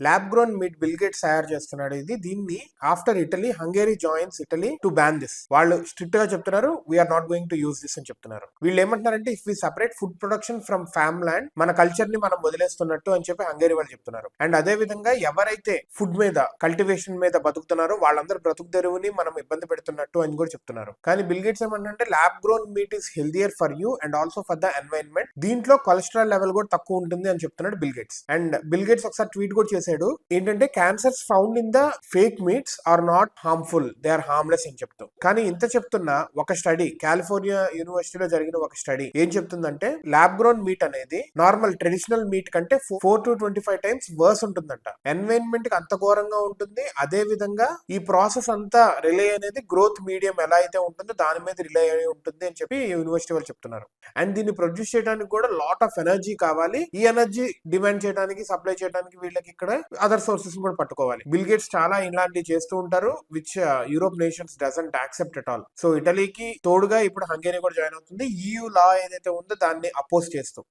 Lab grown meat Bill Gates తయారు చేస్తున్నాడు. దీన్ని after Italy Hungary joins Italy to ban this. వాళ్ళు strict గా చెప్తున్నారు we're not going to use this అని చెప్తున్నారు. వీళ్ళు ఏమంటున్నారంటే if we separate food production from farm land, మన కల్చర్ ని మనం వదిలేస్తున్నట్టు అని చెప్పి హంగేరీ వాళ్ళు చెప్తున్నారు. అండ్ అదే విధంగా ఎవరైతే ఫుడ్ మీద కల్టివేషన్ మీద బతుకుతున్నారో వాళ్ళందరూ బ్రతుకు తెరువుని మనం ఇబ్బంది పెడుతున్నట్టు అని కూడా చెప్తున్నారు. కానీ బిల్ గేట్స్ ఏమంటే lab grown meat is healthier for you and also for the environment. దీంట్లో కొలెస్ట్రాల్ లెవెల్ కూడా తక్కువ ఉంటుంది అని చెప్తున్నాడు Bill Gates. And Bill Gates ఒకసారి ట్వీట్ కూడా చేశాడు ఏంటంటే cancers found in the fake meats are not harmful, they are harmless అని చెప్తూ. కానీ ఇంత చెప్తున్న ఒక స్టడీ కాలిఫోర్నియా యూనివర్సిటీలో జరిగిన ఒక స్టడీ ఏం చెప్తుందంటే ల్యాబ్ గ్రోన్ మీట్ అనేది నార్మల్ ట్రెడిషనల్ మీట్ కంటే 4 to 25 టైమ్స్ వర్స్ ఉంటుందంట. ఎన్వైరన్మెంట్ కి అంత ఘోరంగా ఉంటుంది. అదే విధంగా ఈ ప్రాసెస్ అంతా రిలే అనేది గ్రోత్ మీడియం ఎలా అయితే ఉంటుందో దాని మీద రిలే అయి ఉంటుంది అని చెప్పి యూనివర్సిటీ వాళ్ళు చెప్తున్నారు. అండ్ దీన్ని ప్రొడ్యూస్ చేయడానికి కూడా లాట్ ఆఫ్ ఎనర్జీ కావాలి. ఈ ఎనర్జీ డిమాండ్ చేయడానికి సప్లై చేయడానికి వీళ్ళకి ఇక్కడ అదర్ సోర్సెస్ కూడా పట్టుకోవాలి. బిల్ గేట్స్ చాలా ఇలాంటివి చేస్తూ ఉంటారు which Europe nations doesn't accept at all. So ఇటలీకి తోడుగా ఇప్పుడు హంగేరీ కూడా జాయిన్ అవుతుంది. EU లా ఏదైతే ఉందో దాన్ని అపోజ్ చేస్తూ.